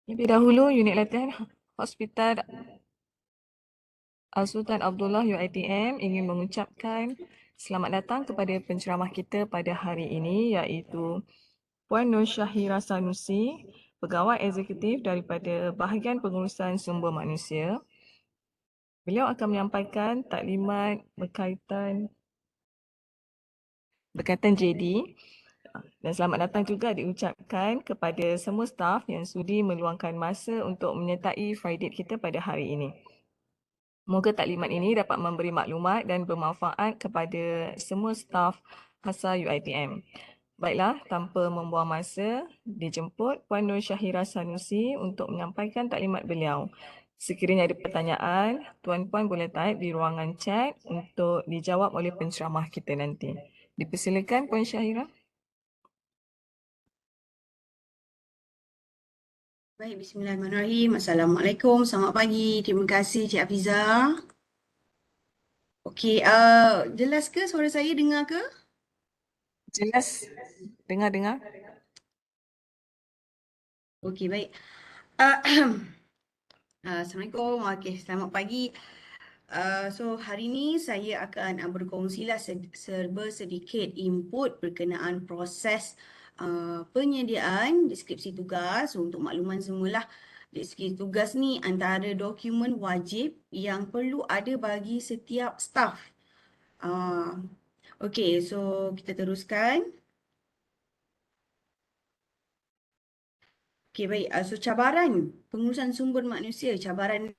Lebih dahulu, unit latihan Hospital Sultan Abdullah UiTM ingin mengucapkan selamat datang kepada penceramah kita pada hari ini, iaitu Puan Nur Syahira Sanusi, Pegawai Eksekutif daripada Bahagian Pengurusan Sumber Manusia. Beliau akan menyampaikan taklimat berkaitan JD. Dan selamat datang juga diucapkan kepada semua staf yang sudi meluangkan masa untuk menyertai Friday kita pada hari ini. Moga taklimat ini dapat memberi maklumat dan bermanfaat kepada semua staf HASA UiTM. Baiklah, tanpa membuang masa, dijemput Puan Nur Syahira Sanusi untuk menyampaikan taklimat beliau. Sekiranya ada pertanyaan, tuan-puan boleh type di ruangan chat untuk dijawab oleh penceramah kita nanti. Dipersilakan Puan Syahira. Baik, bismillahirrahmanirrahim. Assalamualaikum, selamat pagi. Terima kasih Cik Hafiza. Okey, jelas ke suara saya, dengar ke? Jelas, dengar-dengar. Okey, baik. Uh, Assalamualaikum. Okey, selamat pagi. So hari ini saya akan berkongsilah serba sedikit input berkenaan proses penyediaan deskripsi tugas. Untuk makluman semualah, deskripsi tugas ni antara dokumen wajib yang perlu ada bagi setiap staf. Okey, so kita teruskan. Okey, baik. So cabaran pengurusan sumber manusia, cabaran.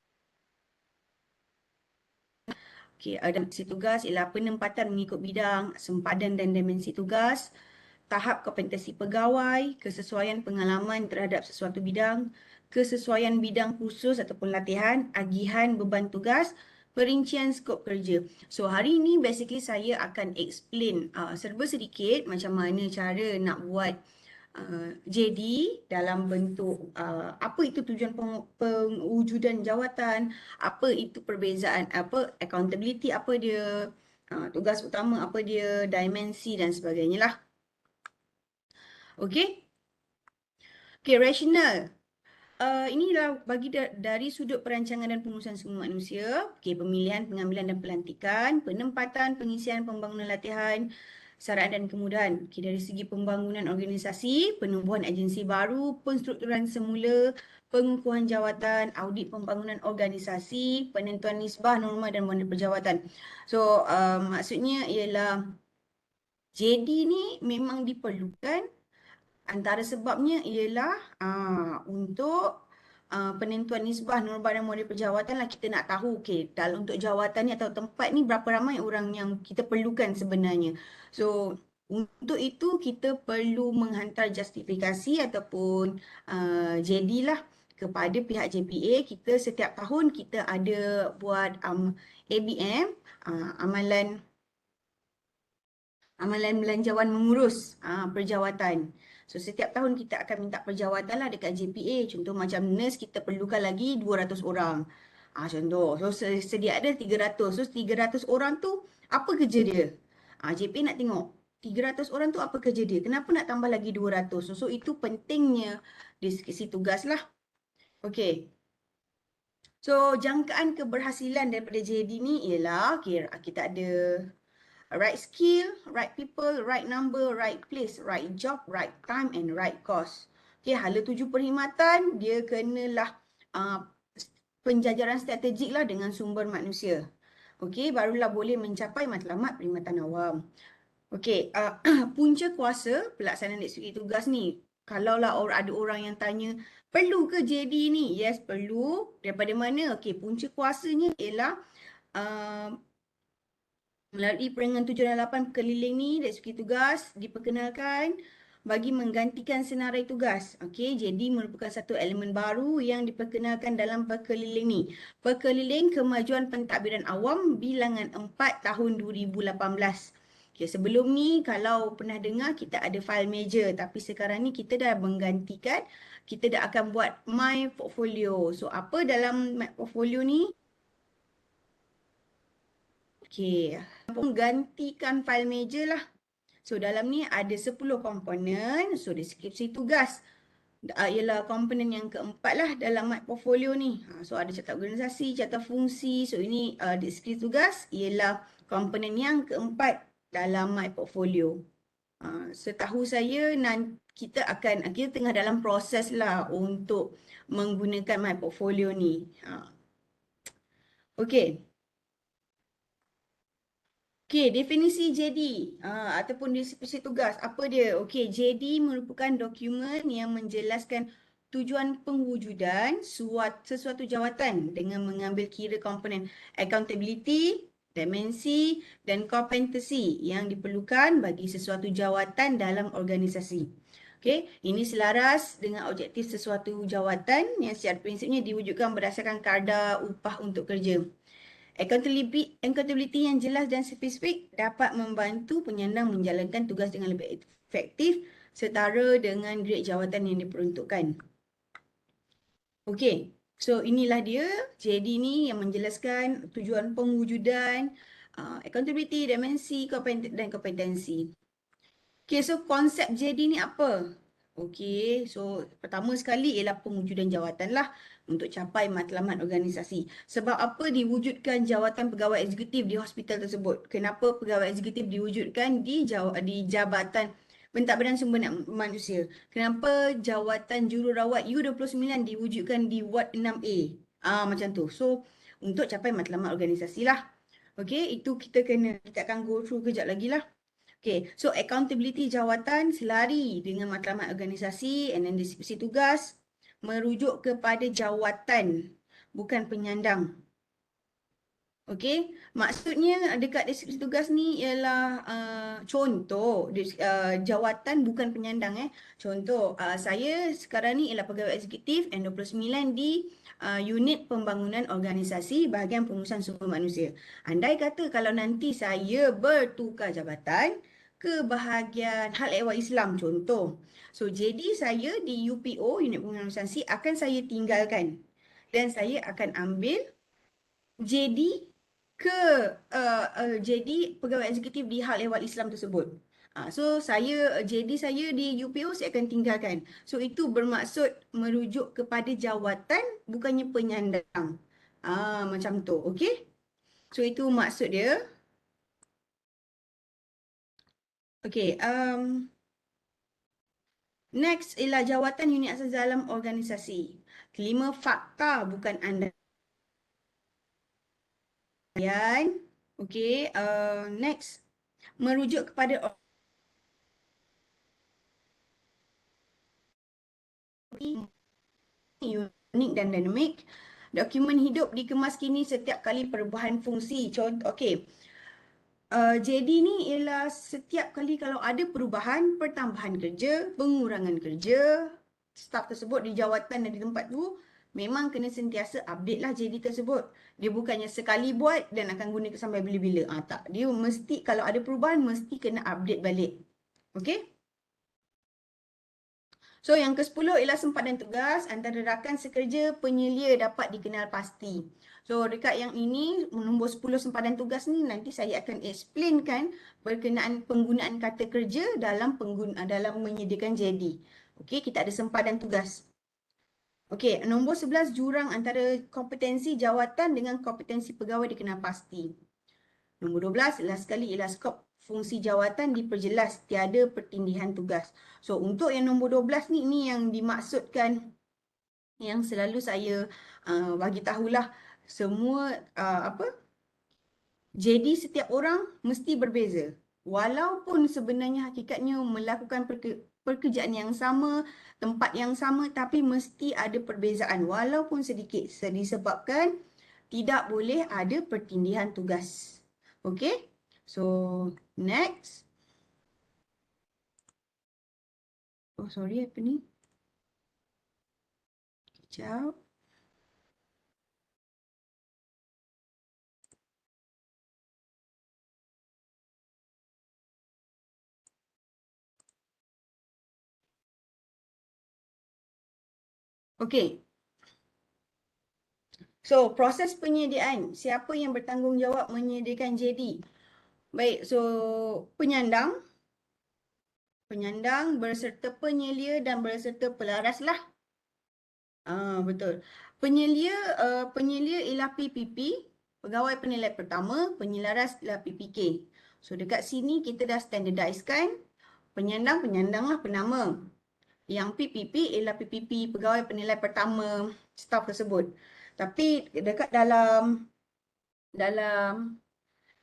Okey, dimensi tugas ialah penempatan mengikut bidang, sempadan dan dimensi tugas, tahap kompetensi pegawai, kesesuaian pengalaman terhadap sesuatu bidang, kesesuaian bidang khusus ataupun latihan, agihan beban tugas, perincian skop kerja. So hari ini basically saya akan explain serba sedikit macam mana cara nak buat JD dalam bentuk apa itu tujuan pengujudan jawatan, apa itu perbezaan, apa accountability, apa dia tugas utama, apa dia dimensi dan sebagainya lah. Okey. Okey, rasional. Inilah bagi dari sudut perancangan dan pengurusan sumber manusia, okay, pemilihan, pengambilan dan pelantikan, penempatan, pengisian, pembangunan latihan, saraan dan kemudahan. Okay, dari segi pembangunan organisasi, penubuhan agensi baru, penstrukturan semula, pengukuhan jawatan, audit pembangunan organisasi, penentuan nisbah, norma dan model perjawatan. So, maksudnya ialah JD ni memang diperlukan. Antara sebabnya ialah untuk penentuan nisbah, norma dan model perjawatan lah. Kita nak tahu, okay, dalam untuk jawatan ni atau tempat ni berapa ramai orang yang kita perlukan sebenarnya. So, untuk itu kita perlu menghantar justifikasi ataupun JD lah kepada pihak JPA. Kita setiap tahun kita ada buat ABM, amalan belanjawan mengurus perjawatan. So setiap tahun kita akan minta perjawatan lah dekat JPA. Contoh macam nurse kita perlukan lagi 200 orang. Contoh. So sedia ada 300. So 300 orang tu apa kerja dia? JPA nak tengok 300 orang tu apa kerja dia? Kenapa nak tambah lagi 200? So itu pentingnya deskripsi tugas lah. Okey. So jangkaan keberhasilan daripada JD ni ialah kita ada right skill, right people, right number, right place, right job, right time and right cost. Okay, hala 7 perkhidmatan, dia kenalah penjajaran strategik lah dengan sumber manusia. Okay, barulah boleh mencapai matlamat perkhidmatan awam. Okay, punca kuasa pelaksanaan eksekusi tugas ni. Kalaulah ada orang yang tanya, perlu ke JD ni? Yes, perlu. Daripada mana? Okay, punca kuasanya ialah melalui peringatan 7 dan 8 keliling ni, deskripsi tugas diperkenalkan bagi menggantikan senarai tugas. Okey, jadi merupakan satu elemen baru yang diperkenalkan dalam perkeliling ni. Perkeliling kemajuan pentadbiran awam bilangan 4 tahun 2018. Okay, sebelum ni kalau pernah dengar kita ada file major, tapi sekarang ni kita dah menggantikan, kita dah akan buat my portfolio. So apa dalam my portfolio ni? Okey, menggantikan file major lah. So dalam ni ada 10 komponen. So deskripsi tugas ialah komponen yang keempat lah dalam My Portfolio ni. So ada carta organisasi, carta fungsi. So ini deskripsi tugas ialah komponen yang keempat dalam My Portfolio. Setahu saya kita tengah dalam proses lah untuk menggunakan My Portfolio ni. Okey. Okey, definisi JD ataupun deskripsi tugas. Apa dia? Okey, JD merupakan dokumen yang menjelaskan tujuan pengwujudan sesuatu jawatan dengan mengambil kira komponen accountability, dimensi dan kompetensi yang diperlukan bagi sesuatu jawatan dalam organisasi. Okey, ini selaras dengan objektif sesuatu jawatan yang secara prinsipnya diwujudkan berdasarkan kadar upah untuk kerja. Accountability yang jelas dan spesifik dapat membantu penyandang menjalankan tugas dengan lebih efektif setara dengan grade jawatan yang diperuntukkan. Okey, so inilah dia JD ni yang menjelaskan tujuan pengwujudan, accountability, dimensi dan kompetensi. Okey, so konsep JD ni apa? Okey, so pertama sekali ialah pengwujudan jawatan lah untuk capai matlamat organisasi. Sebab apa diwujudkan jawatan pegawai eksekutif di hospital tersebut? Kenapa pegawai eksekutif diwujudkan di jabatan pentadbiran sumber manusia? Kenapa jawatan jururawat U29 diwujudkan di Ward 6A? Macam tu. So, untuk capai matlamat organisasi lah. Okey, itu kita akan go through kejap lagi lah. Okay, so accountability jawatan selari dengan matlamat organisasi and then deskripsi tugas merujuk kepada jawatan, bukan penyandang. Okey, maksudnya dekat deskripsi tugas ni ialah contoh jawatan bukan penyandang. Contoh, saya sekarang ni ialah pegawai eksekutif N29 di unit pembangunan organisasi bahagian pengurusan sumber manusia. Andai kata kalau nanti saya bertukar jabatan ke bahagian hal ehwal Islam contoh. So, jadi saya di UPO, unit pembangunan organisasi, akan saya tinggalkan dan saya akan ambil JD jadi pegawai eksekutif di hal ehwal Islam tersebut. So JD saya di UPO saya akan tinggalkan. So itu bermaksud merujuk kepada jawatan bukannya penyandang. Macam tu, okey? So itu maksud dia. Okey, next ialah jawatan unit asas dalam organisasi. Kelima, fakta bukan andaian. Okey, next merujuk kepada unik dan dinamik. Dokumen hidup dikemas kini setiap kali perubahan fungsi. Contoh, okey. JD ni ialah setiap kali kalau ada perubahan, pertambahan kerja, pengurangan kerja, staf tersebut di jawatan dan di tempat tu, memang kena sentiasa update lah JD tersebut. Dia bukannya sekali buat dan akan guna sampai bila-bila. Tak. Dia mesti, kalau ada perubahan, mesti kena update balik. Okey? So yang ke-10 ialah sempadan tugas antara rakan sekerja penyelia dapat dikenal pasti. So dekat yang ini nombor 10 sempadan tugas ni nanti saya akan explainkan berkenaan penggunaan kata kerja dalam menyediakan JD. Okey, kita ada sempadan tugas. Okey, nombor 11 jurang antara kompetensi jawatan dengan kompetensi pegawai dikenal pasti. Nombor 12 last sekali ialah skop fungsi jawatan diperjelas, tiada pertindihan tugas. So untuk yang nombor 12 ni yang dimaksudkan yang selalu saya bagi tahulah semua jadi setiap orang mesti berbeza. Walaupun sebenarnya hakikatnya melakukan pekerjaan yang sama, tempat yang sama, tapi mesti ada perbezaan walaupun sedikit disebabkan tidak boleh ada pertindihan tugas. Okay, so next. Oh sorry, apa ni? Kejap. Okay. So proses penyediaan. Siapa yang bertanggungjawab menyediakan JD? Baik, so penyandang penyandang berserta penyelia dan berserta pelaras lah. Betul. Penyelia ialah PPP, pegawai penilai pertama, penyelaras ialah PPK. So dekat sini kita dah standardize kan. Penyandang lah penama. Yang PPP ialah PPP, pegawai penilai pertama staf tersebut. Tapi dekat dalam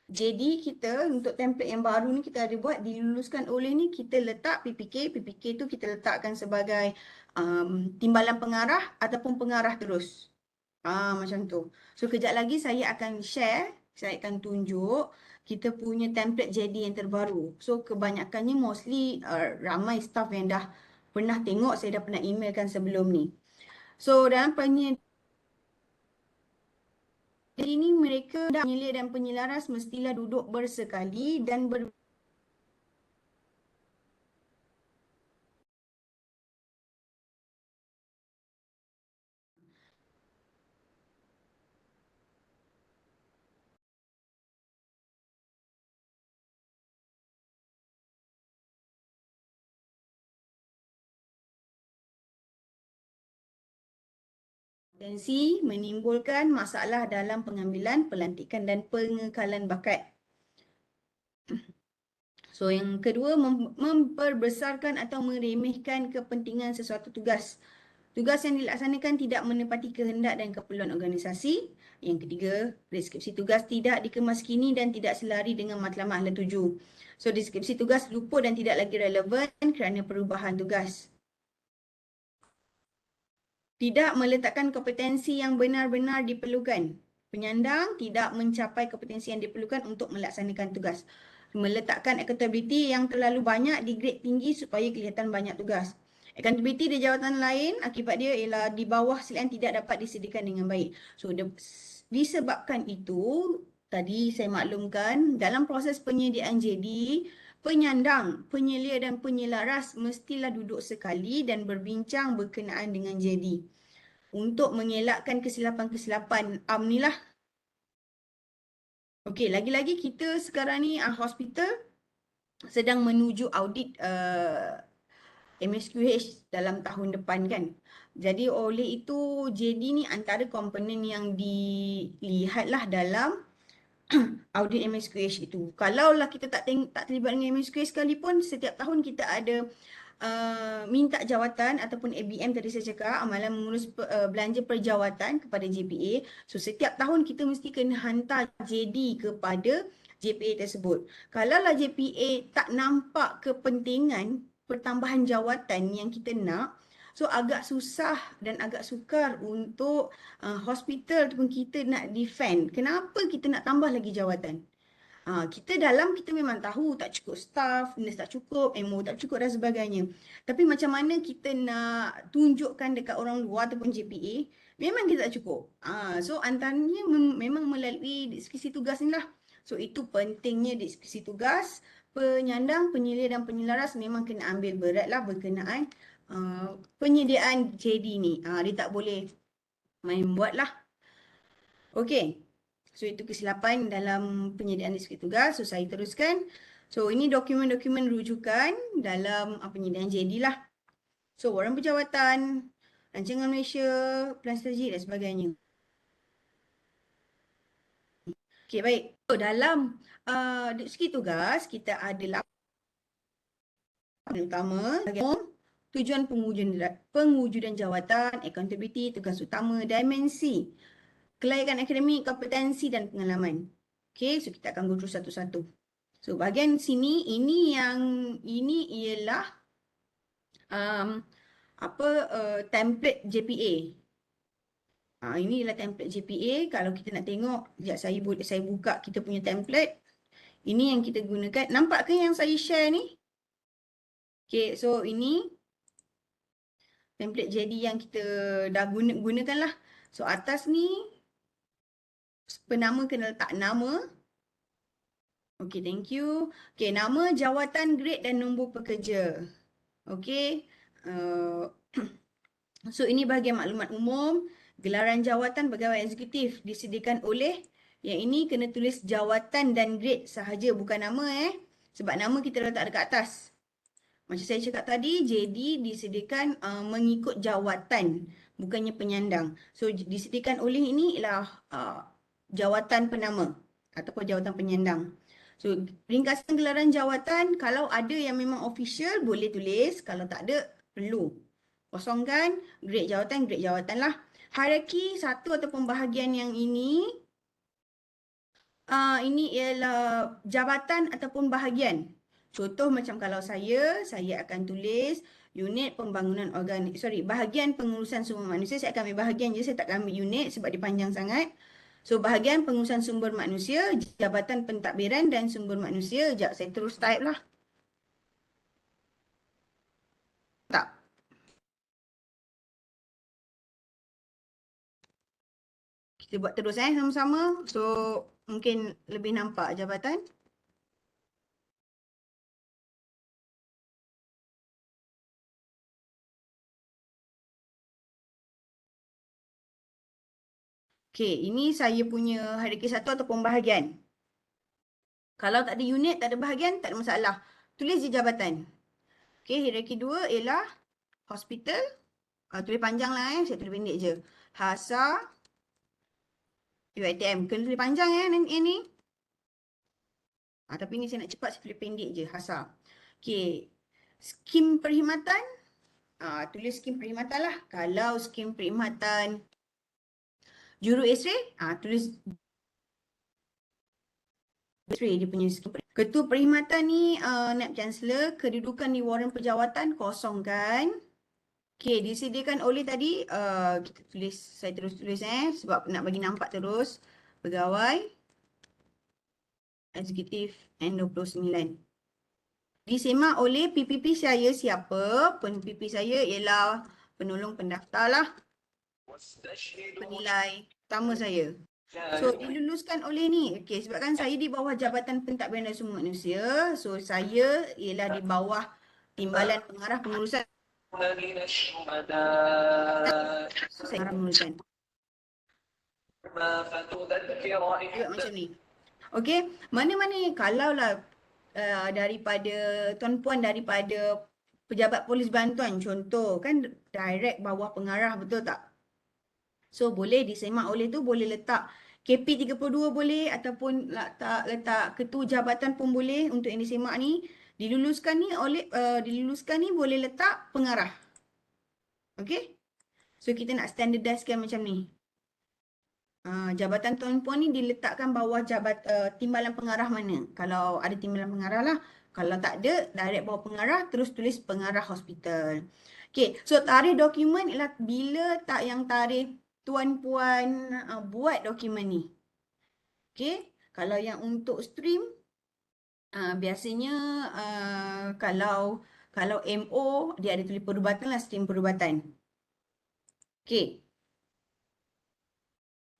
JD kita untuk template yang baru ni kita ada buat diluluskan oleh ni, kita letak PPK tu kita letakkan sebagai timbalan pengarah ataupun pengarah terus. Macam tu. So kejap lagi saya akan share, saya akan tunjuk kita punya template JD yang terbaru. So kebanyakannya mostly ramai staff yang dah pernah tengok, saya dah pernah emailkan sebelum ni. So dalam jadi ini mereka penyelia dan penyelaras mestilah duduk bersekali dan berpotensi menimbulkan masalah dalam pengambilan, pelantikan dan pengekalan bakat. So yang kedua, memperbesarkan atau meremehkan kepentingan sesuatu tugas. Tugas yang dilaksanakan tidak menepati kehendak dan keperluan organisasi. Yang ketiga, deskripsi tugas tidak dikemaskini dan tidak selari dengan matlamat hala tuju. So deskripsi tugas luput dan tidak lagi relevan kerana perubahan tugas. Tidak meletakkan kompetensi yang benar-benar diperlukan. Penyandang tidak mencapai kompetensi yang diperlukan untuk melaksanakan tugas. Meletakkan accountability yang terlalu banyak di grade tinggi supaya kelihatan banyak tugas. Accountability di jawatan lain, akibat dia ialah di bawah silian tidak dapat disediakan dengan baik. So, disebabkan itu, tadi saya maklumkan, dalam proses penyediaan JD, penyandang, penyelia dan penyelaras mestilah duduk sekali dan berbincang berkenaan dengan JD untuk mengelakkan kesilapan-kesilapan ni lah. Okey, lagi-lagi kita sekarang ni hospital sedang menuju audit MSQH dalam tahun depan kan. Jadi oleh itu JD ni antara komponen yang dilihatlah dalam audit MSQH itu. Kalaulah kita tak terlibat dengan MSQH sekalipun, setiap tahun kita ada minta jawatan ataupun ABM tadi saya cakap, amalan mengurus belanja perjawatan kepada JPA. So setiap tahun kita mesti kena hantar JD kepada JPA tersebut. Kalaulah JPA tak nampak kepentingan pertambahan jawatan yang kita nak, so agak susah dan agak sukar untuk hospital ataupun kita nak defend. Kenapa kita nak tambah lagi jawatan? Kita memang tahu tak cukup staff, nurse tak cukup, MO tak cukup dan sebagainya. Tapi macam mana kita nak tunjukkan dekat orang luar ataupun JPA, memang kita tak cukup. So antaranya memang melalui deskripsi tugas ni lah. So itu pentingnya deskripsi tugas. Penyandang, penyelia dan penyelaras memang kena ambil berat lah berkenaan penyediaan JD ni. Dia tak boleh main buat lah. Okey. So itu kesilapan dalam penyediaan deskripsi tugas. So saya teruskan. So ini dokumen-dokumen rujukan dalam penyediaan JD lah. So waran berjawatan, rancangan Malaysia, plan strategi dan sebagainya. Okey baik. So dalam deskripsi tugas kita ada 8 utama. Tujuan pengujudan jawatan, accountability, tugas utama, dimensi, kelayakan akademik, kompetensi dan pengalaman. Okay, so kita akan go through satu-satu. So bahagian sini, ini ialah template JPA. Ini ialah template JPA. Kalau kita nak tengok, sekejap saya buka kita punya template. Ini yang kita gunakan. Nampak ke yang saya share ni? Okay, so ini template JD yang kita dah gunakan lah. So atas ni, penama kena letak nama. Okey, thank you. Okey, nama, jawatan, grade dan nombor pekerja. Okey. So ini bahagian maklumat umum. Gelaran jawatan pegawai eksekutif disediakan oleh, yang ini kena tulis jawatan dan grade sahaja, bukan nama Sebab nama kita letak dekat atas. Macam saya cakap tadi, JD disediakan mengikut jawatan, bukannya penyandang. So, disediakan oleh ini ialah jawatan penama ataupun jawatan penyandang. So, ringkasan gelaran jawatan, kalau ada yang memang official, boleh tulis. Kalau tak ada, perlu. Kosongkan, grade jawatan lah. Hierarki satu ataupun bahagian yang ini ialah jabatan ataupun bahagian. Contoh macam kalau saya akan tulis unit pembangunan bahagian pengurusan sumber manusia. Saya akan ambil bahagian je, saya tak akan ambil unit sebab dia panjang sangat. So, bahagian pengurusan sumber manusia, jabatan pentadbiran dan sumber manusia. Sekejap, saya terus type lah. Tak. Kita buat terus sama-sama. So, mungkin lebih nampak jabatan. Okey, ini saya punya hierarki satu ataupun bahagian. Kalau tak ada unit, tak ada bahagian, tak ada masalah. Tulis je jabatan. Okey, hierarki dua ialah hospital. Tulis panjang lah saya tulis pendek je. HASA, UiTM. Kena tulis panjang ini. Tapi ni saya nak cepat, saya tulis pendek je. HASA. Okey, skim perkhidmatan. Tulis skim perkhidmatan lah. Kalau skim perkhidmatan juru X-ray, tulis X-ray dia punya skim. Ketua perkhidmatan ni Naib Chancellor, kedudukan di waran pejawatan kosongkan. Okey, disediakan oleh tadi, kita tulis, saya terus tulis sebab nak bagi nampak terus. Pegawai Eksekutif N29. Disemak oleh PPP saya siapa? PPP saya ialah penolong pendaftar lah. Penilai utama saya. So, diluluskan oleh ni. Okey, sebabkan saya di bawah Jabatan Pentadbiran dan Sumber Manusia. So, saya ialah di bawah Timbalan Pengarah Pengurusan. So, saya pengurusan. Macam ni. Okey, mana-mana kalaulah daripada Tuan Puan daripada pejabat polis bantuan, contoh kan direct bawah pengarah, betul tak? So, boleh disemak oleh tu, boleh letak KP32 boleh ataupun letak ketua jabatan pun boleh untuk yang disemak ni. Diluluskan ni boleh letak pengarah. Okey? So, kita nak standardizekan macam ni. Jabatan Tuan Puan ni diletakkan bawah timbalan pengarah mana? Kalau ada timbalan pengarah lah. Kalau tak ada, direct bawah pengarah, terus tulis pengarah hospital. Okay, so tarikh dokumen ialah bila tak yang tarikh Tuan Puan buat dokumen ni. Okay, kalau yang untuk stream, biasanya kalau MO, dia ada tulis perubatan lah, stream perubatan. Okay.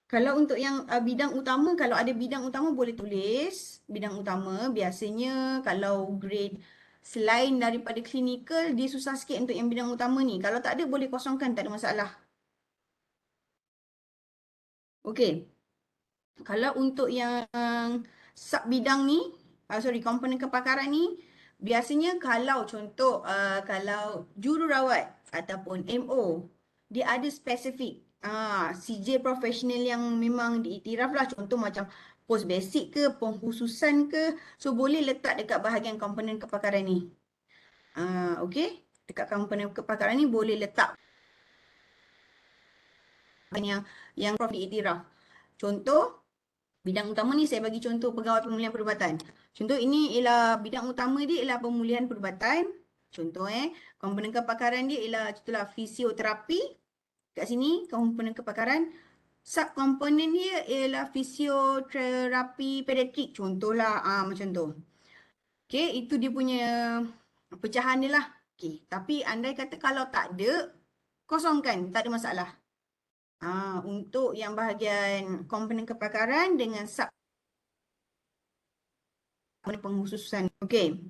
Kalau untuk yang bidang utama, kalau ada bidang utama boleh tulis. Bidang utama biasanya kalau grade selain daripada klinikal, dia susah sikit untuk yang bidang utama ni. Kalau tak ada boleh kosongkan, tak ada masalah. Okey. Kalau untuk yang sub bidang ni, komponen kepakaran ni, biasanya kalau contoh kalau jururawat ataupun MO, dia ada spesifik. CJ profesional yang memang diiktiraf lah. Contoh macam post basic ke, pengkhususan ke. So, boleh letak dekat bahagian komponen kepakaran ni. Okey. Dekat komponen kepakaran ni boleh letak yang prof diiktiraf. Contoh, bidang utama ni saya bagi contoh pegawai pemulihan perubatan. Contoh ini ialah bidang utama dia ialah pemulihan perubatan. Contoh komponen kepakaran dia ialah contohlah fisioterapi. Kat sini komponen kepakaran. Subkomponen dia ialah fisioterapi pediatrik. Contohlah macam tu. Okey, itu dia punya pecahan dia lah. Okey, tapi andai kata kalau tak ada, kosongkan, tak ada masalah. Untuk yang bahagian komponen kepakaran dengan sub pengkhususan. Okey.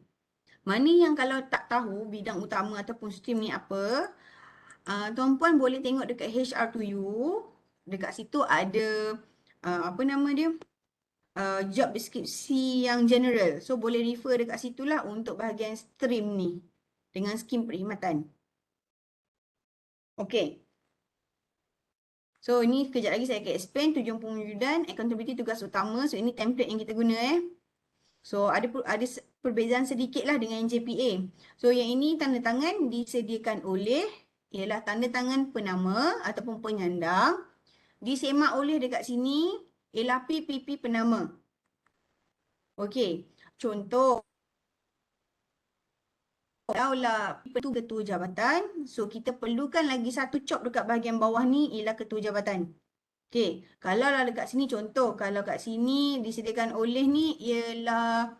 Mana yang kalau tak tahu bidang utama ataupun stream ni apa, tuan puan boleh tengok dekat HR2U. Dekat situ ada apa nama dia? Job deskripsi yang general. So boleh refer dekat situlah untuk bahagian stream ni. dengan skim perkhidmatan. Okey. So ini kejap lagi saya akan explain tujuan pewujudan, accountability tugas utama. So ini template yang kita guna So ada perbezaan sedikit lah dengan JPA. So yang ini tanda tangan disediakan oleh ialah tanda tangan penama ataupun penyandang. Disemak oleh dekat sini ialah PPP penama. Okey, contoh kalaulah itu ketua jabatan, so kita perlukan lagi satu cop dekat bahagian bawah ni ialah ketua jabatan. Okey, kalau lah dekat sini contoh, kalau kat sini disediakan oleh ni ialah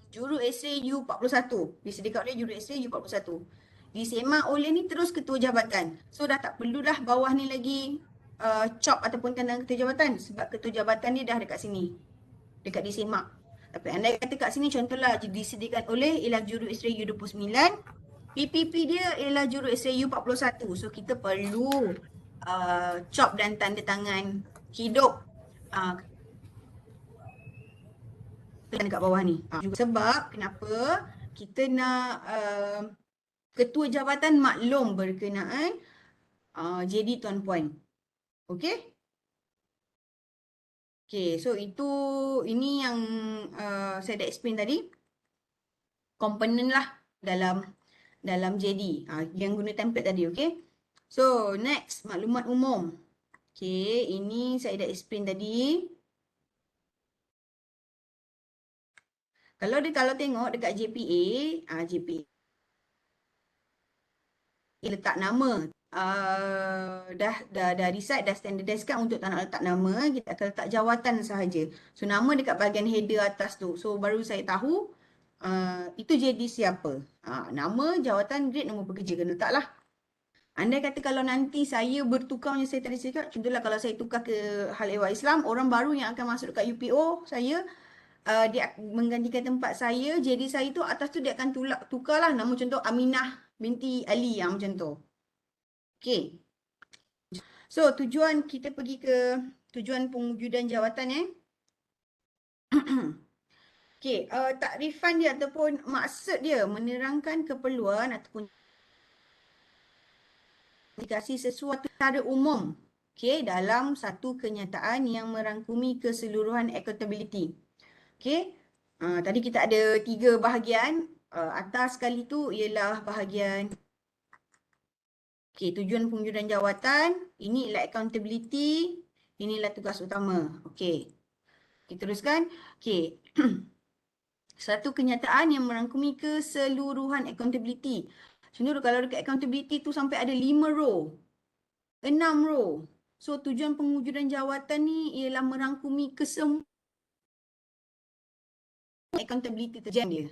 Juru X-ray U41. Disediakan oleh Juru X-ray U41. Disemak oleh ni terus ketua jabatan. So dah tak perlu dah bawah ni lagi cop ataupun tanda ketua jabatan. Sebab ketua jabatan ni dah dekat sini. Dekat disemak. Tapi anda kata kat sini contohlah disediakan oleh ialah Juru X-ray U29. PPP dia ialah Juru X-ray U41. So kita perlu cop dan tanda tangan hidup dekat bawah ni. Sebab kenapa kita nak ketua jabatan maklum berkenaan JD Tuan Puan. Okey? Okey, so ini yang saya dah explain tadi. Komponen lah dalam JD. Yang guna template tadi, okey? So, next, maklumat umum. Okey, ini saya dah explain tadi. Kalau tengok dekat JPA, JPA letak nama. Dah decide, dah standardized untuk tak nak letak nama, kita akan letak jawatan sahaja. So nama dekat bahagian header atas tu. So baru saya tahu itu JD siapa. Nama, jawatan, grade, nombor pekerja kena letak lah. Andai kata kalau nanti saya bertukar macam saya tadi cakap, contohlah kalau saya tukar ke Hal Ehwal Islam, orang baru yang akan masuk dekat UPO saya, dia menggantikan tempat saya, JD saya tu atas tu dia akan tukar lah nama contoh Aminah binti Ali yang macam tu. Okay. So tujuan kita pergi ke tujuan pengujudan jawatan Okay, takrifan dia ataupun maksud dia menerangkan keperluan ataupun aplikasi sesuatu secara umum. Okay, dalam satu kenyataan yang merangkumi keseluruhan accountability. Okay, tadi kita ada 3 bahagian. Atas sekali tu ialah bahagian tujuan pengujudan jawatan. Ini ialah accountability. Inilah tugas utama. Kita teruskan. Satu kenyataan yang merangkumi keseluruhan accountability. Contoh kalau dekat accountability tu sampai ada 5 row. 6 row. So tujuan pengujudan jawatan ni ialah merangkumi kesemua accountability terjang dia.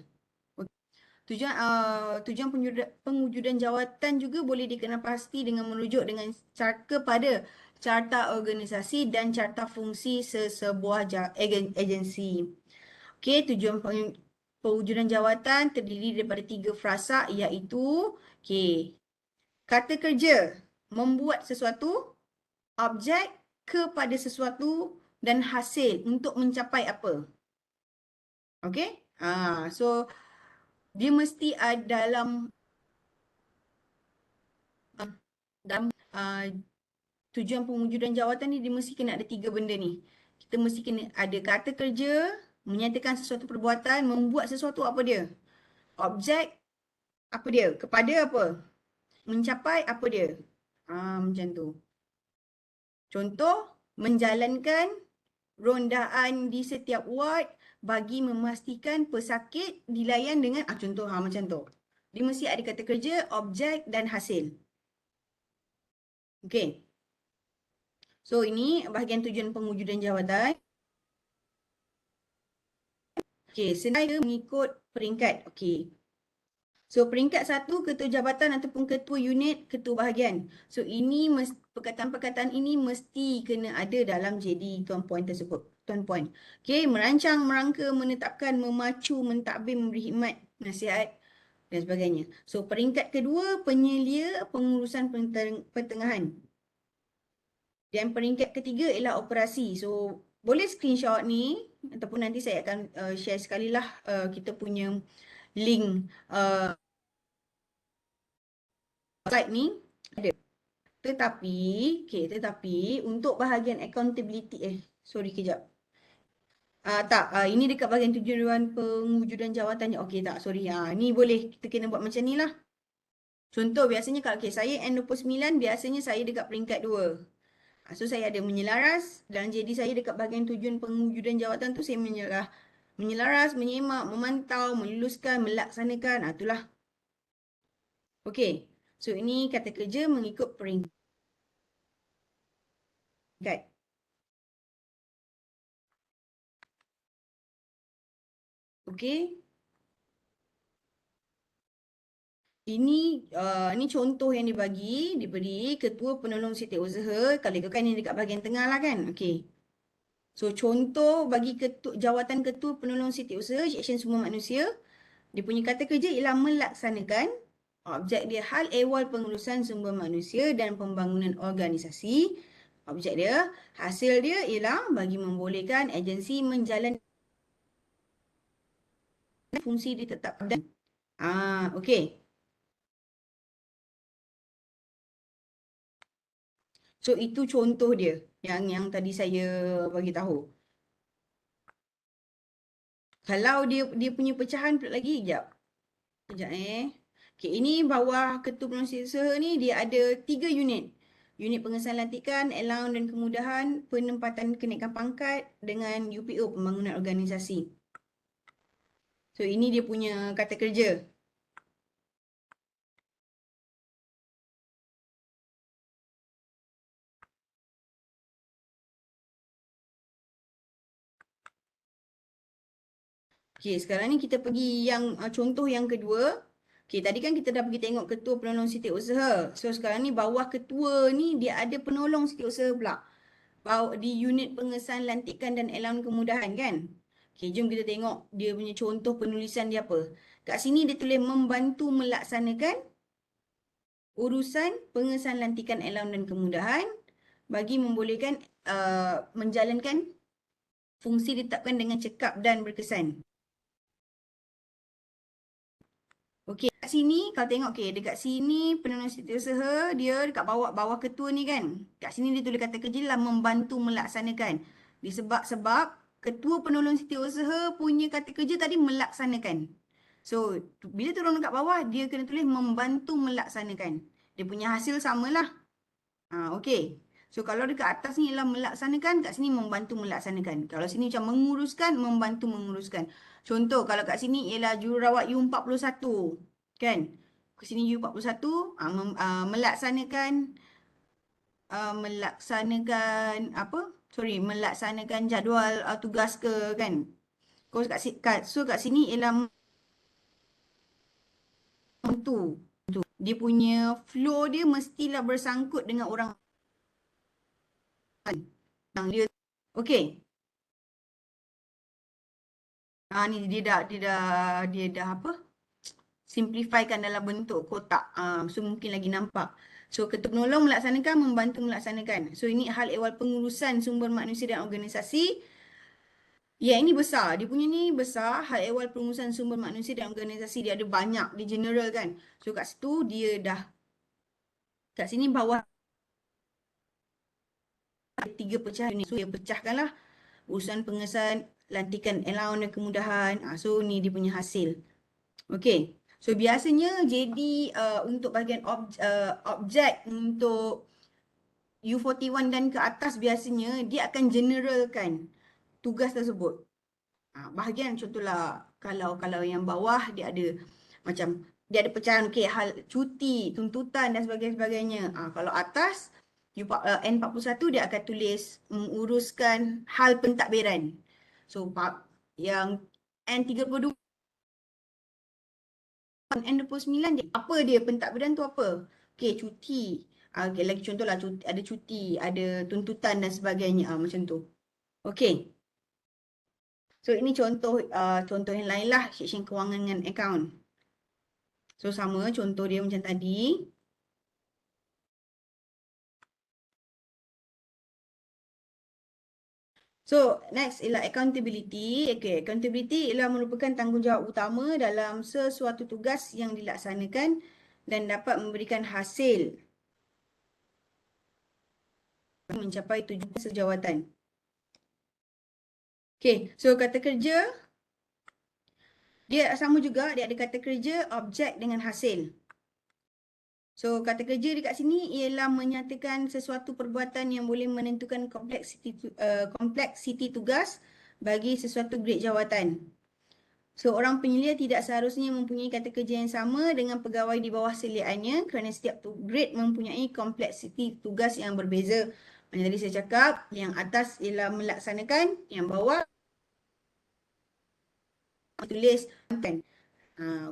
Tujuan pengujudan jawatan juga boleh dikenal pasti dengan merujuk dengan kepada carta organisasi dan carta fungsi sesebuah agensi. Tujuan pewujudan jawatan terdiri daripada 3 frasa iaitu kata kerja, membuat sesuatu, objek kepada sesuatu dan hasil untuk mencapai apa. So dia mesti ada dalam tujuan pewujudan jawatan ni dia mesti kena ada 3 benda ni. Kita mesti kena ada kata kerja, menyatakan sesuatu perbuatan, membuat sesuatu apa dia? Objek apa dia? Kepada apa? Mencapai apa dia? Macam tu. Contoh, menjalankan rondaan di setiap ward bagi memastikan pesakit dilayan dengan contoh macam tu. Dia mesti ada kata kerja, objek dan hasil. So ini bahagian tujuan pengujudan jawatan. Sengaja mengikut peringkat. So peringkat 1 ketua jabatan ataupun ketua unit, ketua bahagian. So ini perkataan-perkataan ini mesti kena ada dalam JD Tuan Puan tersebut. Tuan Puan. Merancang, merangka, menetapkan, memacu, mentadbir, memberi khidmat, nasihat dan sebagainya. So peringkat kedua penyelia pengurusan pertengahan. Dan peringkat ketiga ialah operasi. So boleh screenshot ni ataupun nanti saya akan share sekali lah kita punya link slide ni ada. Tetapi, tetapi untuk bahagian accountability, sorry kejap. Tak, ini dekat bahagian tujuan pengujudan jawatannya. Okey tak, sorry. Ni boleh kita kena buat macam ni lah. Contoh biasanya kalau saya N29, biasanya saya dekat peringkat 2. So saya ada menyelaras dan jadi saya dekat bahagian tujuan pengujudan jawatan tu saya menyelaras, menyemak, memantau, meluluskan, melaksanakan. Itulah. Okey. So ini kata kerja mengikut peringkat. Okey. Ini contoh yang diberi ketua penolong setiausaha. Kalau ikutkan ini dekat bahagian tengah lah kan. Okey. So contoh bagi jawatan ketua penolong setiausaha Seksyen Sumber Manusia, dia punya kata kerja ialah melaksanakan objek dia hal ehwal pengurusan sumber manusia dan pembangunan organisasi. Objek dia, hasil dia ialah bagi membolehkan agensi menjalankan fungsi ditetapkan. Okey. So itu contoh dia yang tadi saya bagi tahu. Kalau dia punya pecahan pula lagi, kejap. Okey, ini bawah ketua pengurusan usaha ni dia ada 3 unit. Unit pengesahan lantikan, allowance dan kemudahan, penempatan kenaikan pangkat dengan UPO, pembangunan organisasi. So ini dia punya kata kerja. Okey, sekarang ni kita pergi yang contoh yang kedua. Okey, tadi kan kita dah pergi tengok ketua penolong setiausaha. So sekarang ni bawah ketua ni dia ada penolong setiausaha pula. Di unit pengesahan lantikan dan allowance kemudahan kan. Okey, jom kita tengok dia punya contoh penulisan dia apa. Kat sini dia tulis membantu melaksanakan urusan pengesahan lantikan allowance dan kemudahan bagi membolehkan menjalankan fungsi ditetapkan dengan cekap dan berkesan. Okey, kat sini kalau tengok dekat sini penolong setiausaha dia dekat bawah ketua ni kan. Kat sini dia tulis kata kerja lah membantu melaksanakan. Sebab ketua penolong setiausaha punya kata kerja tadi melaksanakan. So, bila turun dekat bawah dia kena tulis membantu melaksanakan. Dia punya hasil samalah. Okey. So, kalau dekat atas ni ialah melaksanakan, kat sini membantu melaksanakan. Kalau sini macam menguruskan, membantu menguruskan. Contoh, kalau kat sini ialah jururawat U41. Kan? Ke sini U41, melaksanakan, melaksanakan jadual tugas ke kan? So, kat sini ialah membantu. Dia punya flow dia mestilah bersangkut dengan orang yang dia. Okey. Ni dia dah apa? Simplifykan dalam bentuk kotak. So mungkin lagi nampak. So ketua penolong melaksanakan, membantu melaksanakan. So ini hal ehwal pengurusan sumber manusia dan organisasi. Ya, ini besar. Dia punya ni besar. Hal ehwal pengurusan sumber manusia dan organisasi. Dia ada banyak. Dia general kan. So kat situ dia dah. Kat sini bawah. Ada 3 pecahan ni. So dia pecahkanlah. Urusan pengesahan, lantikan allowance dan kemudahan. So ni dia punya hasil. Okey. So biasanya jadi untuk bahagian objek untuk U41 dan ke atas biasanya dia akan generalkan tugas tersebut. Bahagian contohlah kalau yang bawah dia ada macam dia ada pecahan hal cuti, tuntutan dan sebagainya. Kalau atas N41 dia akan tulis menguruskan hal pentadbiran. So yang N32 N29 dia apa dia pentadbiran tu apa? Okey, cuti. Okay, lagi contohlah ada cuti, ada tuntutan dan sebagainya macam tu. Okey. So ini contoh yang lain lah seksyen kewangan dengan akaun. So sama contoh dia macam tadi. So, next ialah accountability. Okay, accountability ialah merupakan tanggungjawab utama dalam sesuatu tugas yang dilaksanakan dan dapat memberikan hasil mencapai tujuan sejawatan. Okay, so kata kerja, dia sama juga, dia ada kata kerja, objek dengan hasil. So, kata kerja dekat sini ialah menyatakan sesuatu perbuatan yang boleh menentukan kompleksiti tugas bagi sesuatu grade jawatan. So, orang penyelia tidak seharusnya mempunyai kata kerja yang sama dengan pegawai di bawah seliaannya kerana setiap grade mempunyai kompleksiti tugas yang berbeza. Macam tadi saya cakap, yang atas ialah melaksanakan, yang bawah tulis konten.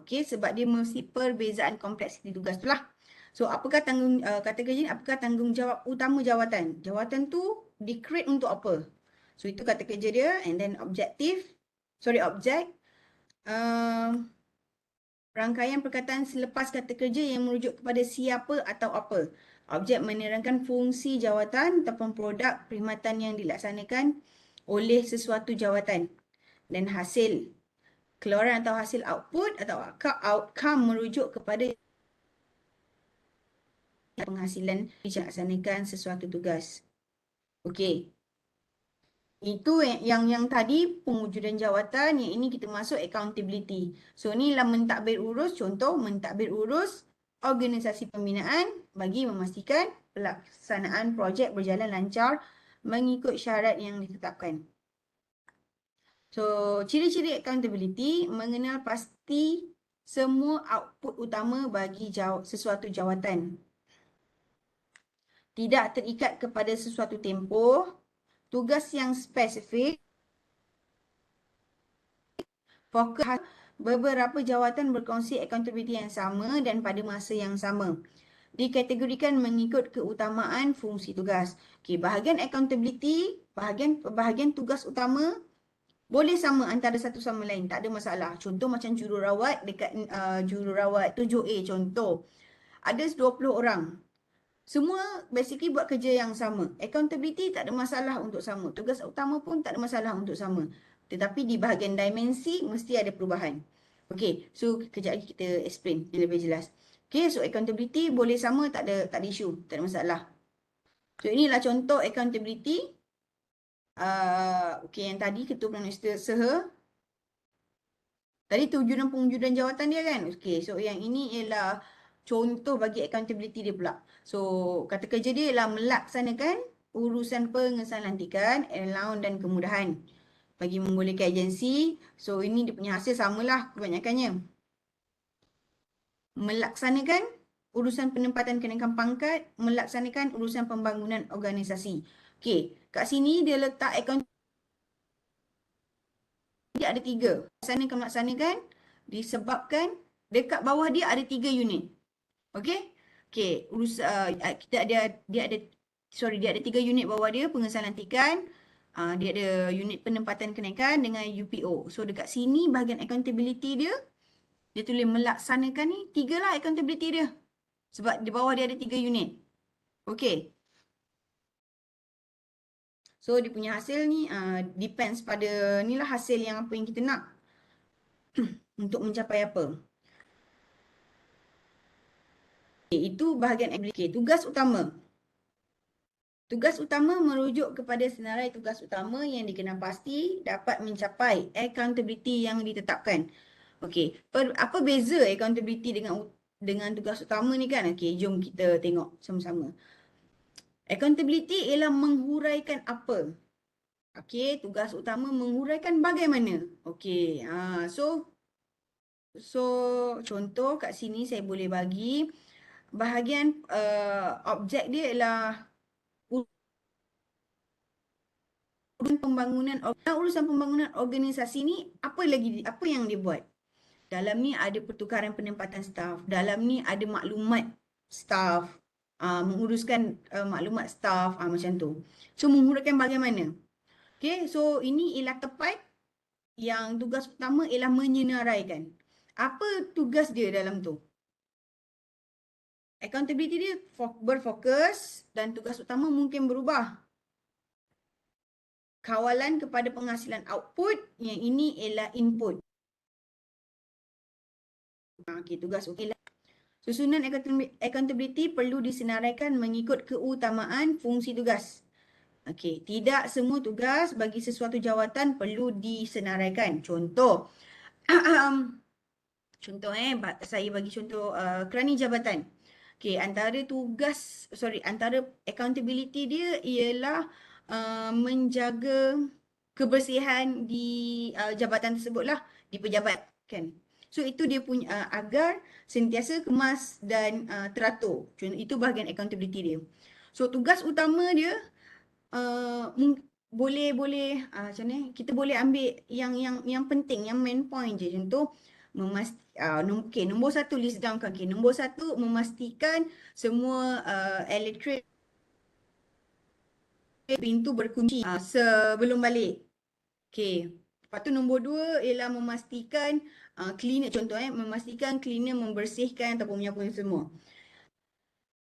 Okey, sebab dia mesti perbezaan kompleksiti tugas tu lah. So, apakah kata kerja ni, apakah tanggungjawab utama jawatan? Jawatan tu di-create untuk apa? So, itu kata kerja dia, and then objek. Rangkaian perkataan selepas kata kerja yang merujuk kepada siapa atau apa. Objek menerangkan fungsi jawatan ataupun produk perkhidmatan yang dilaksanakan oleh sesuatu jawatan. Dan hasil keluaran atau hasil output atau outcome merujuk kepada penghasilan dilaksanakan sesuatu tugas. Okey. Itu yang tadi pengujudan jawatan, yang ini kita masuk accountability. So ni lah mentadbir urus, contoh mentadbir urus organisasi pembinaan bagi memastikan pelaksanaan projek berjalan lancar mengikut syarat yang ditetapkan. So, ciri-ciri accountability mengenal pasti semua output utama bagi sesuatu jawatan. Tidak terikat kepada sesuatu tempoh, tugas yang spesifik, fokus. Beberapa jawatan berkongsi accountability yang sama dan pada masa yang sama. Dikategorikan mengikut keutamaan fungsi tugas. Okey, bahagian accountability, bahagian tugas utama boleh sama antara satu sama lain, tak ada masalah. Contoh macam jururawat dekat jururawat 7A contoh. Ada 20 orang. Semua basically buat kerja yang sama. Accountability tak ada masalah untuk sama. Tugas utama pun tak ada masalah untuk sama. Tetapi di bahagian dimensi mesti ada perubahan. Okey, so kejap lagi kita explain yang lebih jelas. Okey, so accountability boleh sama, tak ada isu, tak ada masalah. So inilah contoh accountability. Okey, yang tadi Ketua Perdana Usaha. Tadi tujuan pengujudan jawatan dia kan? Okey, so yang ini ialah contoh bagi accountability dia pula. So, kata kerja dia ialah melaksanakan urusan pengesahan lantikan, allowance dan kemudahan bagi membolehkan agensi. So, ini dia punya hasil samalah kebanyakannya. Melaksanakan urusan penempatan kenaikan pangkat, melaksanakan urusan pembangunan organisasi. Okey, kat sini dia letak account dia ada 3. Melaksanakan disebabkan dekat bawah dia ada 3 unit. Okey? Okey, kita dia ada 3 unit bawah dia, pengesahan lantikan, dia ada unit penempatan kenaikan dengan UPO. So dekat sini bahagian accountability dia tulis melaksanakan ni 3 lah accountability dia. Sebab di bawah dia ada 3 unit. Okey. So dia punya hasil ni depends pada ni lah hasil yang apa yang kita nak untuk mencapai apa. Okay, itu bahagian aplikasi. Tugas utama. Tugas utama merujuk kepada senarai tugas utama yang dikenal pasti dapat mencapai accountability yang ditetapkan. Okey, apa beza accountability dengan tugas utama ni kan? Okey, jom kita tengok sama-sama. Accountability ialah menghuraikan apa? Okey, tugas utama menghuraikan bagaimana? Okey, so contoh kat sini saya boleh bagi bahagian objek dia ialah urusan pembangunan organisasi ni apa yang dia buat? Dalam ni ada pertukaran penempatan staf, dalam ni ada maklumat staf, menguruskan maklumat staf, macam tu. So menghuraikan bagaimana? Okay, so ini ialah tepat yang tugas utama ialah menyenaraikan. Apa tugas dia dalam tu? Accountability dia berfokus dan tugas utama mungkin berubah. Kawalan kepada penghasilan output, yang ini ialah input. Okey, tugas okey lah. Susunan accountability perlu disenaraikan mengikut keutamaan fungsi tugas. Okey, tidak semua tugas bagi sesuatu jawatan perlu disenaraikan. Contoh, contoh saya bagi contoh kerani jabatan. Okey, antara accountability dia ialah menjaga kebersihan di jabatan tersebut lah, di pejabat kan. So itu dia punya agar sentiasa kemas dan teratur. Contoh itu bahagian accountability dia. So tugas utama dia boleh macam ni, kita boleh ambil yang penting, yang main point je. Contoh nombor satu list down kan. Okay. Nombor satu memastikan semua elektrik pintu berkunci sebelum balik. Okay. Lepas tu nombor dua ialah memastikan cleaner, contoh memastikan cleaner membersihkan ataupun menyapu semua.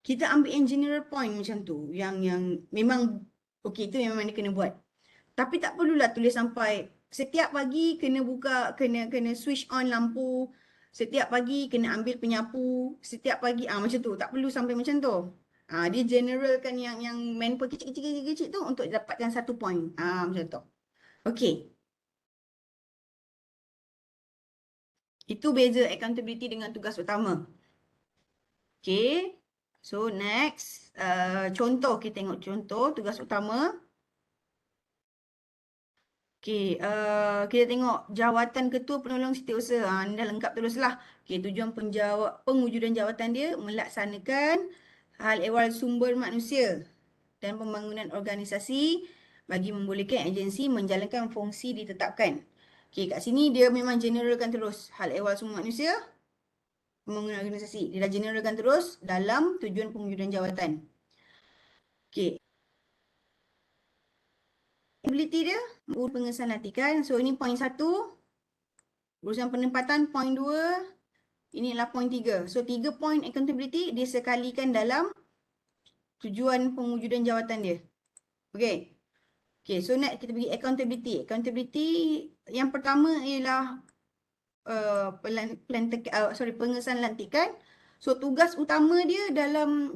Kita ambil yang general point macam tu, yang memang okay, itu memang dia kena buat. Tapi tak perlulah tulis sampai setiap pagi kena buka, kena switch on lampu, setiap pagi kena ambil penyapu, setiap pagi macam tu. Tak perlu sampai macam tu. Dia generalkan yang manpower kecil-kecil tu untuk dapatkan satu point. Macam tu. Okey. Itu beza accountability dengan tugas utama. Okey. So next, contoh, kita tengok contoh tugas utama. Okey, kita tengok jawatan ketua penolong setiausaha. Ini dah lengkap teruslah. Okey, tujuan pengujudan jawatan dia melaksanakan hal ehwal sumber manusia dan pembangunan organisasi bagi membolehkan agensi menjalankan fungsi ditetapkan. Okey, kat sini dia memang generalkan terus hal ehwal sumber manusia, pembangunan organisasi. Dia dah generalkan terus dalam tujuan pengujudan jawatan. Okey. Ability dia, pengesahan latihan. So, ini point 1. Urusan penempatan, point 2. Ini adalah point 3. So, 3 point accountability dia sekalikan dalam tujuan pengujudan jawatan dia. Okay. Okay, so next kita pergi accountability. Accountability yang pertama ialah pengesahan lantikan. So, tugas utama dia dalam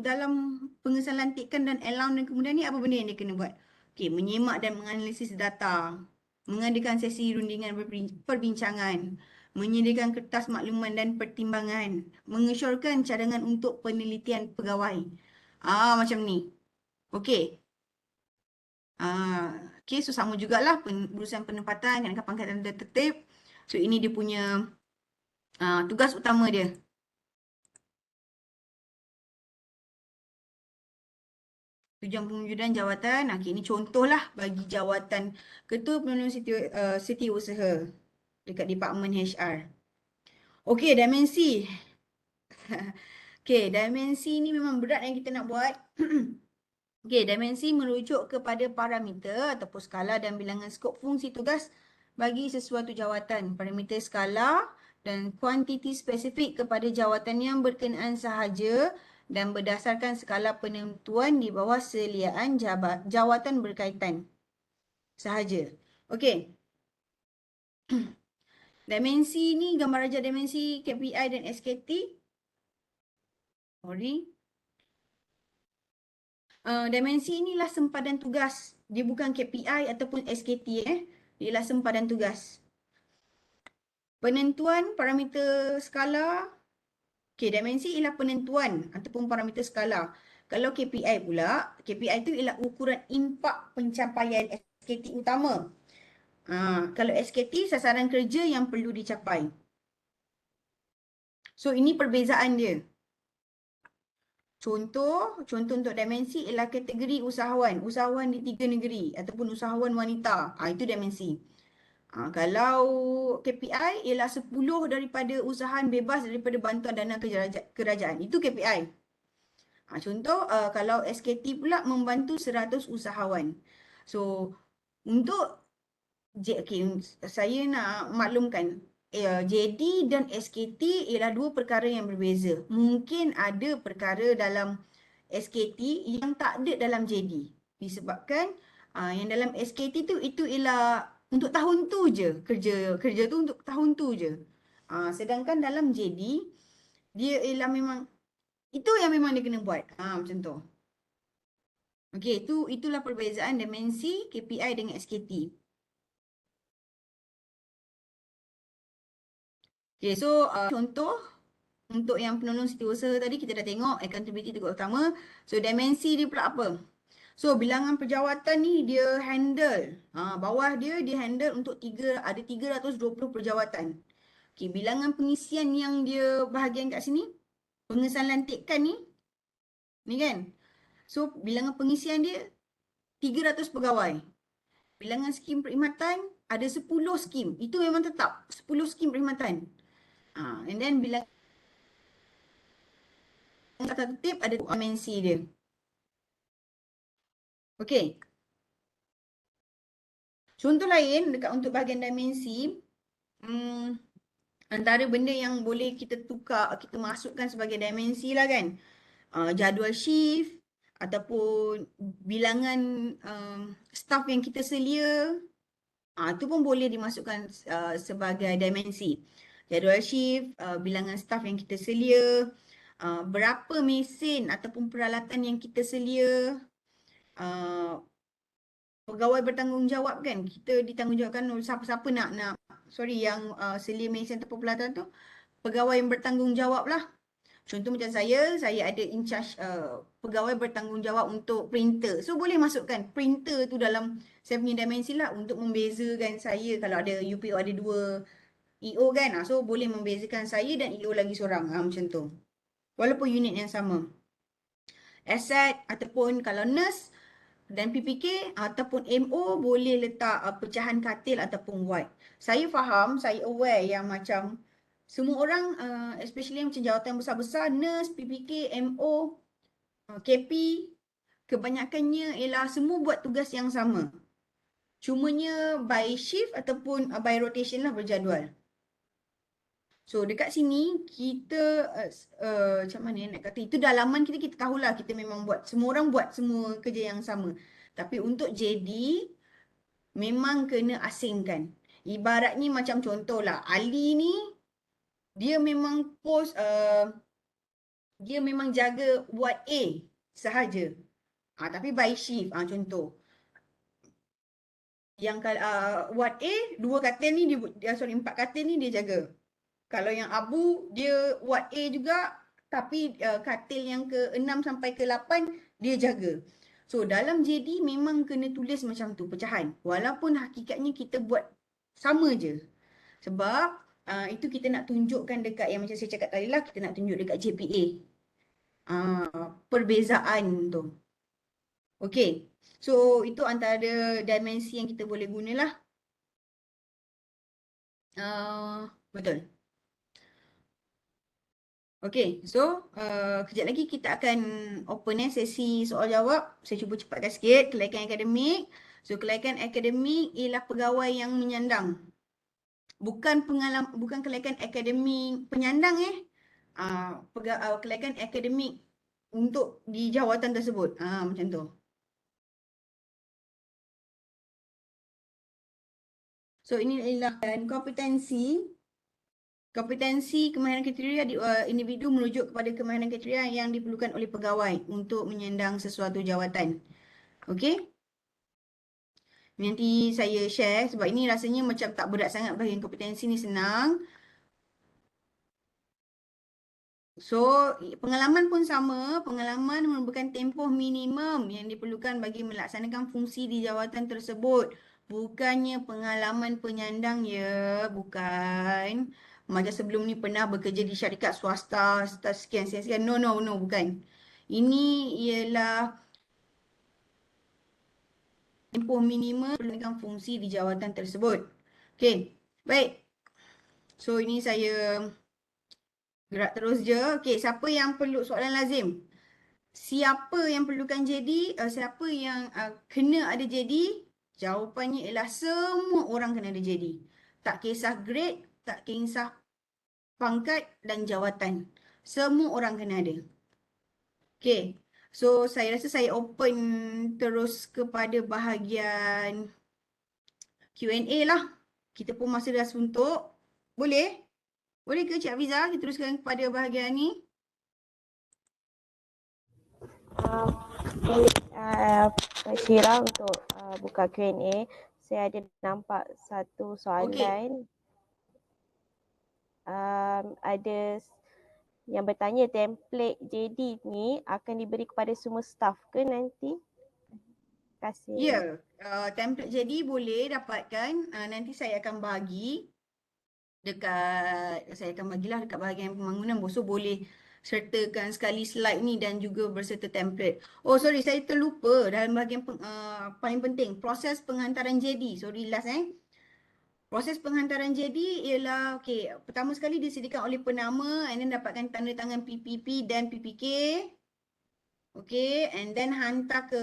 pengesahan lantikan dan allowance dan kemudian ni apa benda yang dia kena buat? Okay, menyemak dan menganalisis data, mengadakan sesi rundingan perbincangan, menyediakan kertas makluman dan pertimbangan, mengesyorkan cadangan untuk penelitian pegawai. Macam ni. Okey. Okey, so sama jugalah urusan penempatan, kenaikan pangkatan dan tertib. So ini dia punya tugas utama dia. Tujuan pengujudan jawatan. Okey, ini contohlah bagi jawatan Ketua Penolong Setiausaha dekat Department HR. Okey, dimensi. Okey, dimensi ni memang berat yang kita nak buat. Okey, dimensi merujuk kepada parameter ataupun skala dan bilangan skop fungsi tugas bagi sesuatu jawatan. Parameter skala dan kuantiti spesifik kepada jawatan yang berkenaan sahaja dan berdasarkan skala penentuan di bawah seliaan jawatan berkaitan sahaja. Okey. Dimensi ni, gambar raja dimensi KPI dan SKT. Sorry. Dimensi inilah sempadan tugas. Dia bukan KPI ataupun SKT. Dia ialah sempadan tugas. Penentuan parameter skala. Okay, dimensi ialah penentuan ataupun parameter skala. Kalau KPI pula, KPI itu ialah ukuran impak pencapaian SKT utama. Kalau SKT, sasaran kerja yang perlu dicapai. So, ini perbezaan dia. Contoh untuk dimensi ialah kategori usahawan. Usahawan di 3 negeri ataupun usahawan wanita. Itu dimensi. Kalau KPI ialah 10 daripada usahawan bebas daripada bantuan dana kerajaan. Itu KPI. Contoh, kalau SKT pula membantu 100 usahawan. So, untuk saya nak maklumkan, JD dan SKT ialah dua perkara yang berbeza. Mungkin ada perkara dalam SKT yang tak ada dalam JD. Disebabkan Yang dalam SKT tu itu ialah untuk tahun tu je. Kerja tu untuk tahun tu je. Sedangkan dalam JD dia ialah memang itu yang memang dia kena buat. Macam tu. Okey, itulah perbezaan dimensi KPI dengan SKT. Okey, so contoh untuk yang penolong setiausaha tadi kita dah tengok accountability tugas utama. So dimensi dia pula apa? So bilangan perjawatan ni dia handle. Bawah dia handle untuk ada 320 perjawatan. Okey, bilangan pengisian yang dia bahagian kat sini, pengesahan lantikan ni kan. So bilangan pengisian dia 300 pegawai. Bilangan skim perkhidmatan ada 10 skim. Itu memang tetap 10 skim perkhidmatan. And then bilangan tata tertib ada dimensi dia. Okey. Contoh lain dekat untuk bahagian dimensi, antara benda yang boleh kita tukar, kita masukkan sebagai dimensi lah kan. Jadual shift ataupun bilangan staff yang kita selia. Itu pun boleh dimasukkan sebagai dimensi. Jadual shift, bilangan staff yang kita selia, berapa mesin ataupun peralatan yang kita selia, pegawai bertanggungjawab kan, kita ditanggungjawabkan siapa-siapa nak yang selia mesin ataupun peralatan tu, pegawai yang bertanggungjawab lah. Contoh macam saya ada in charge pegawai bertanggungjawab untuk printer. So boleh masukkan printer tu dalam saya punya dimensi lah untuk membezakan saya kalau ada UPO ada 2 EO kan. So boleh membezakan saya dan EO lagi seorang. Macam tu. Walaupun unit yang sama. Asset ataupun kalau nurse dan PPK ataupun MO boleh letak pecahan katil ataupun ward. Saya faham, saya aware yang macam semua orang, especially yang macam jawatan besar-besar, nurse, PPK, MO, KP, kebanyakannya ialah semua buat tugas yang sama. Cumanya by shift ataupun by rotation lah berjadual. So dekat sini kita macam mana nak kata, itu dalaman kita tahulah kita memang buat, semua orang buat semua kerja yang sama. Tapi untuk JD memang kena asingkan. Ibaratnya macam contohlah Ali ni dia memang dia memang jaga ward A sahaja. Tapi by shift contoh. Yang ward A 2 katil ni dia 4 katil ni dia jaga. Kalau yang Abu dia ward A juga tapi katil yang ke-6 sampai ke-8 dia jaga. So dalam JD memang kena tulis macam tu pecahan. Walaupun hakikatnya kita buat sama je. Sebab itu kita nak tunjukkan dekat yang macam saya cakap tadi lah, kita nak tunjuk dekat JPA. Perbezaan tu. Okey. So itu antara dimensi yang kita boleh gunalah. Betul. Okey, so kejap lagi kita akan open sesi soal jawab. Saya cuba cepatkan sikit. Kelaikan akademik. So kelaikan akademik ialah pegawai yang menyandang. Bukan kelaikan akademik penyandang kelaikan akademik untuk di jawatan tersebut. Macam tu. So ini ialah kompetensi. Kompetensi kemahiran kriteria individu merujuk kepada kemahiran kriteria yang diperlukan oleh pegawai untuk menyandang sesuatu jawatan. Okey? Nanti saya share sebab ini rasanya macam tak berat sangat bahagian kompetensi ni, senang. So, pengalaman pun sama. Pengalaman merupakan tempoh minimum yang diperlukan bagi melaksanakan fungsi di jawatan tersebut. Bukannya pengalaman penyandang ya, bukan. Macam sebelum ni pernah bekerja di syarikat swasta, sekian. No, bukan. Ini ialah tempoh minimum melaksanakan fungsi di jawatan tersebut. Okey, baik. So, ini saya gerak terus je. Okey, siapa yang perlu soalan lazim? Siapa yang perlukan JD? Siapa yang kena ada JD? Jawapannya ialah semua orang kena ada JD. Tak kisah grade, tak kisah pangkat dan jawatan. Semua orang kena ada. Okey. So, saya rasa saya open terus kepada bahagian Q&A lah. Kita pun masa dah suntuk. Boleh? Boleh ke Cik Hafiza kita teruskan kepada bahagian ni? Boleh Syira untuk buka Q&A. Saya ada nampak satu soalan. Ada yang bertanya template JD ni akan diberi kepada semua staff ke nanti? Terima kasih. Ya, template jadi boleh dapatkan. Nanti saya akan bagi bagilah dekat bahagian pembangunan. So boleh sertakan sekali slide ni dan juga berserta template. Oh sorry, saya terlupa dalam bahagian paling penting, proses penghantaran JD. Sorry last Proses penghantaran JD ialah, pertama sekali disediakan oleh penama and then dapatkan tanda tangan PPP dan PPK. And then hantar ke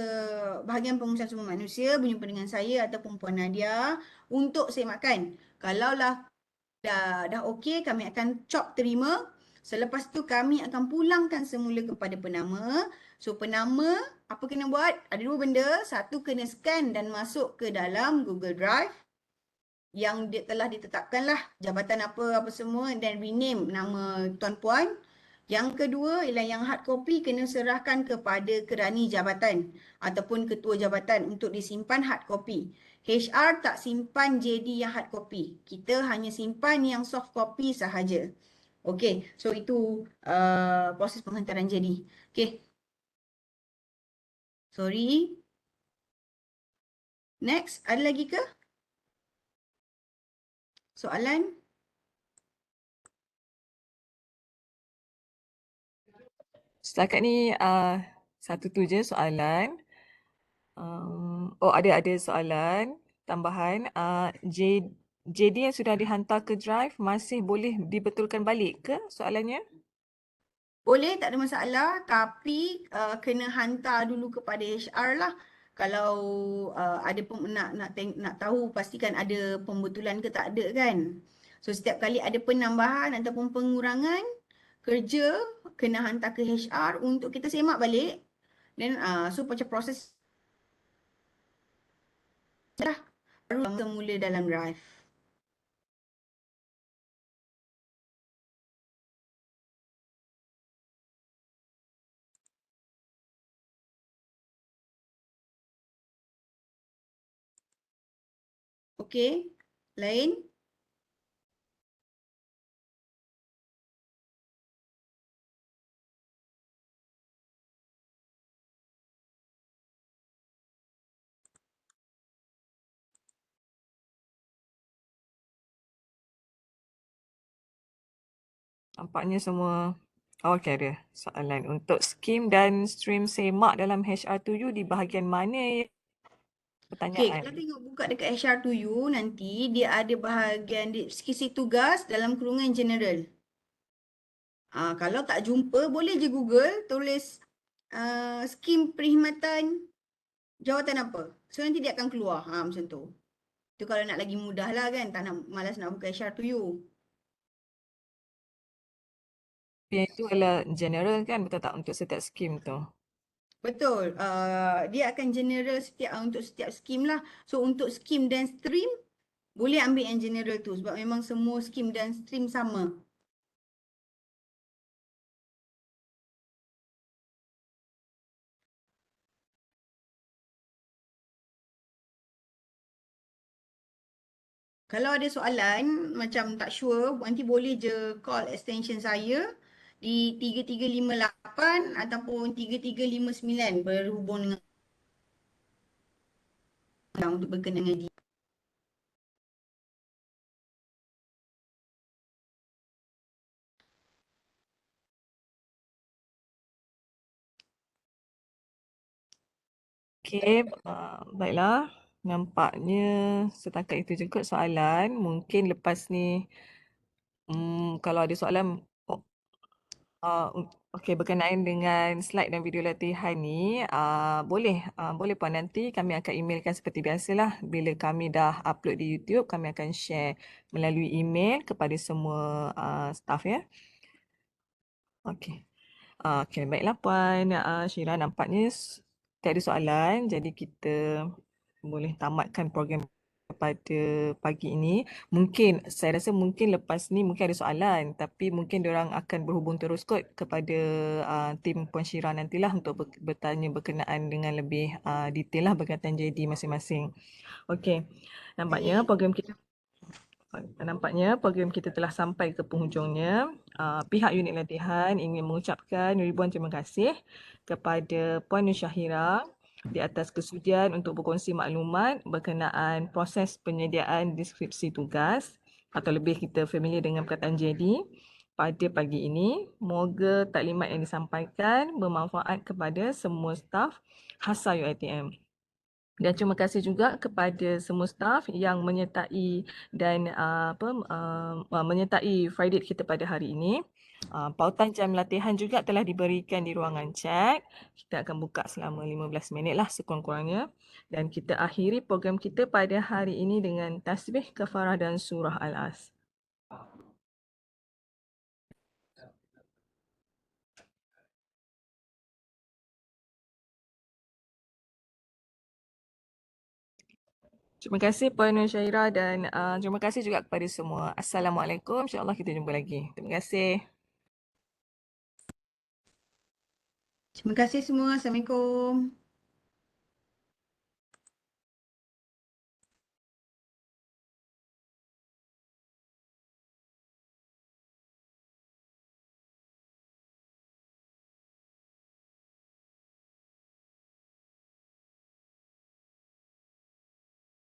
bahagian pengurusan sumber manusia berjumpa dengan saya ataupun Puan Nadia untuk semakkan. Kalaulah dah okey, kami akan chop terima. Selepas tu kami akan pulangkan semula kepada penama. So penama apa kena buat? Ada dua benda. Satu, kena scan dan masuk ke dalam Google Drive yang telah ditetapkan lah jabatan apa semua dan rename nama tuan puan. Yang kedua ialah yang hard copy kena serahkan kepada kerani jabatan ataupun ketua jabatan untuk disimpan hard copy. HR tak simpan JD yang hard copy. Kita hanya simpan yang soft copy sahaja. Okey, so itu proses penghantaran JD. Okey. Sorry. Next, ada lagi ke? Soalan? Setakat ni satu tu je soalan. Ada soalan tambahan. JD yang sudah dihantar ke Drive masih boleh dibetulkan balik ke soalannya? Boleh, tak ada masalah. Tapi kena hantar dulu kepada HR lah. Kalau ada nak tahu pastikan ada pembetulan ke tak ada kan. So setiap kali ada penambahan ataupun pengurangan kerja kena hantar ke HR untuk kita semak balik. Dan so macam proses dah baru semula dalam Drive. Okey, lain? Nampaknya semua. Okey, ada soalan. Untuk skim dan stream semak dalam HR2U di bahagian mana Okey, pertanyaan? kalau tengok buka dekat HR2U nanti dia ada bahagian skisi tugas dalam kurungan general. Kalau tak jumpa boleh je Google tulis skim perkhidmatan jawatan apa. So nanti dia akan keluar. Macam tu. Tu kalau nak lagi mudah lah kan. Tak nak malas nak buka HR2U. Yang itu adalah general kan, betul tak, untuk setiap skim tu? Betul. Dia akan general untuk setiap skim lah. So untuk skim dan stream boleh ambil yang general tu sebab memang semua skim dan stream sama. Kalau ada soalan macam tak sure, nanti boleh je call extension saya di 3358 ataupun 3359 berhubung dengan untuk berkenaan dengan dia. Okey, baiklah. Nampaknya setakat itu je kot soalan. Mungkin lepas ni kalau ada soalan okey, berkenaan dengan slide dan video latihan ni, boleh Puan, nanti kami akan emailkan seperti biasalah. Bila kami dah upload di YouTube, kami akan share melalui email kepada semua staff ya. Okey. Okey, baiklah Puan Syira, nampaknya tiada soalan. Jadi kita boleh tamatkan program pada pagi ini. Mungkin, saya rasa mungkin lepas ni mungkin ada soalan. Tapi mungkin diorang akan berhubung terus kot kepada tim Puan Syira nantilah untuk bertanya berkenaan dengan lebih detail lah berkaitan JD masing-masing. Okey, nampaknya Baik. program kita telah sampai ke penghujungnya. Pihak unit latihan ingin mengucapkan ribuan terima kasih kepada Puan Nur Syahira di atas kesudian untuk berkongsi maklumat berkenaan proses penyediaan deskripsi tugas atau lebih kita familiar dengan perkataan JD pada pagi ini. Moga taklimat yang disampaikan bermanfaat kepada semua staf HASA UiTM. Dan terima kasih juga kepada semua staf yang menyertai dan menyertai Friday kita pada hari ini. Pautan jam latihan juga telah diberikan di ruangan chat. Kita akan buka selama 15 minit lah sekurang-kurangnya. Dan kita akhiri program kita pada hari ini dengan tasbih, kafarah dan surah Al-As. Terima kasih Puan Nur Syahira dan terima kasih juga kepada semua. Assalamualaikum. InsyaAllah kita jumpa lagi. Terima kasih. Terima kasih semua. Assalamualaikum.